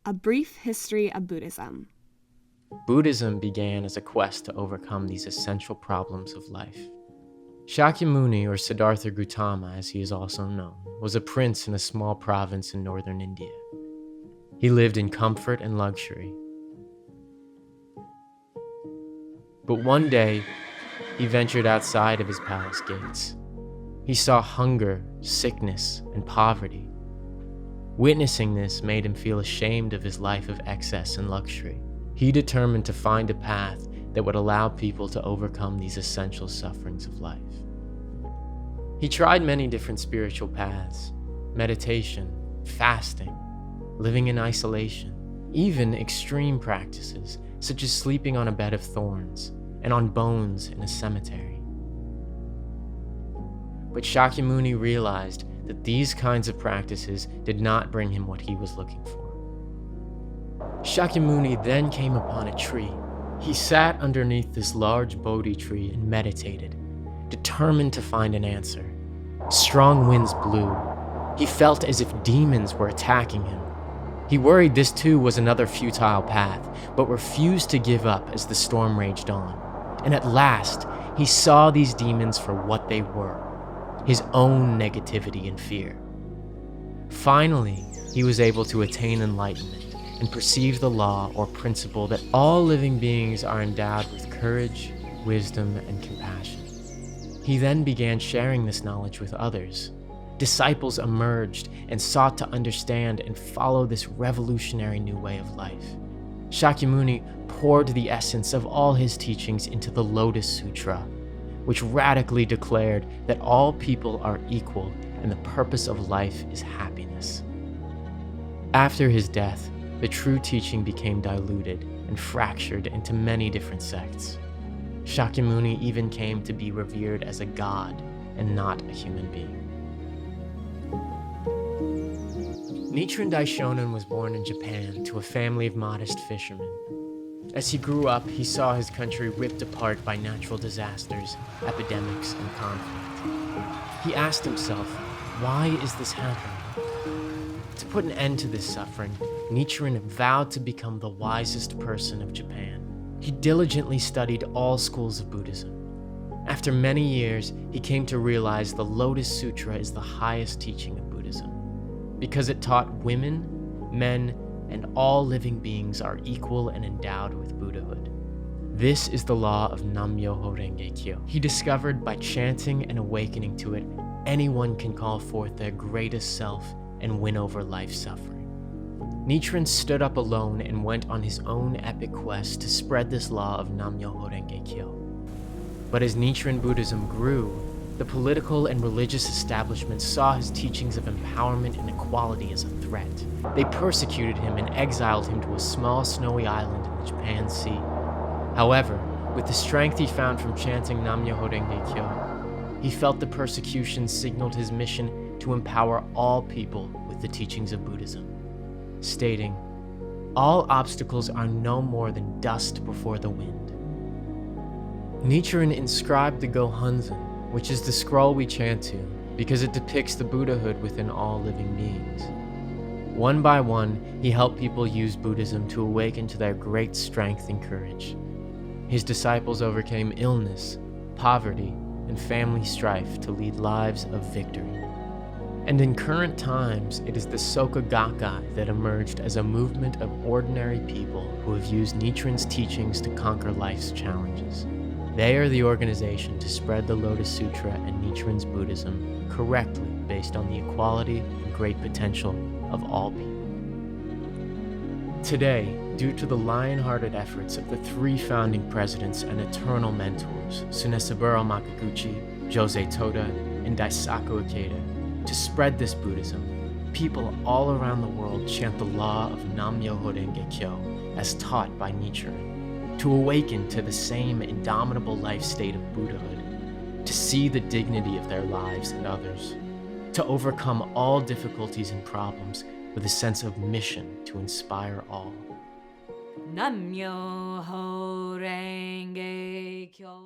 A Brief History of Buddhism. Buddhism began as a quest to overcome these essential problems of life. Shakyamuni, or Siddhartha Gautama as he is also known, was a prince in a small province in northern India. He lived in comfort and luxury. But one day, he ventured outside of his palace gates. He saw hunger, sickness, and poverty. Witnessing this made him feel ashamed of his life of excess and luxury. He determined to find a path that would allow people to overcome these essential sufferings of life. He tried many different spiritual paths: meditation, fasting, living in isolation, even extreme practices such as sleeping on a bed of thorns and on bones in a cemetery. But Shakyamuni realized that these kinds of practices did not bring him what he was looking for. Shakyamuni then came upon a tree. He sat underneath this large Bodhi tree and meditated, determined to find an answer. Strong winds blew. He felt as if demons were attacking him. He worried this too was another futile path, but refused to give up as the storm raged on. And at last, he saw these demons for what they were: his own negativity and fear. Finally, he was able to attain enlightenment and perceive the law or principle that all living beings are endowed with courage, wisdom, and compassion. He then began sharing this knowledge with others. Disciples emerged and sought to understand and follow this revolutionary new way of life. Shakyamuni poured the essence of all his teachings into the Lotus Sutra, which radically declared that all people are equal and the purpose of life is happiness. After his death, the true teaching became diluted and fractured into many different sects. Shakyamuni even came to be revered as a god and not a human being. Nichiren Daishonin was born in Japan to a family of modest fishermen. As he grew up, he saw his country ripped apart by natural disasters, epidemics, and conflict. He asked himself, why is this happening? To put an end to this suffering, Nichiren vowed to become the wisest person of Japan. He diligently studied all schools of Buddhism. After many years, he came to realize the Lotus Sutra is the highest teaching of Buddhism, because it taught women, men, and all living beings are equal and endowed with Buddhahood. This is the law of Nam-myoho Renge Kyo. He discovered by chanting and awakening to it, anyone can call forth their greatest self and win over life suffering. Nichiren stood up alone and went on his own epic quest to spread this law of Nam-myoho Renge Kyo. But as Nichiren Buddhism grew, the political and religious establishment saw his teachings of empowerment and equality as a threat. They persecuted him and exiled him to a small snowy island in the Japan Sea. However, with the strength he found from chanting Nam-myoho Renge Kyo, he felt the persecution signaled his mission to empower all people with the teachings of Buddhism, stating, "All obstacles are no more than dust before the wind." Nichiren inscribed the Gohonzon, which is the scroll we chant to, because it depicts the Buddhahood within all living beings. One by one, he helped people use Buddhism to awaken to their great strength and courage. His disciples overcame illness, poverty, and family strife to lead lives of victory. And in current times, it is the Soka Gakkai that emerged as a movement of ordinary people who have used Nichiren's teachings to conquer life's challenges. They are the organization to spread the Lotus Sutra and Nichiren's Buddhism correctly based on the equality and great potential of all people. Today, due to the lion-hearted efforts of the three founding presidents and eternal mentors, Tsunesaburo Makaguchi, Jose Toda, and Daisaku Ikeda, to spread this Buddhism, people all around the world chant the law of Nam-myoho Renge Kyo as taught by Nichiren, to awaken to the same indomitable life state of Buddhahood, to see the dignity of their lives and others, to overcome all difficulties and problems with a sense of mission to inspire all. Nam-myoho Renge Kyo.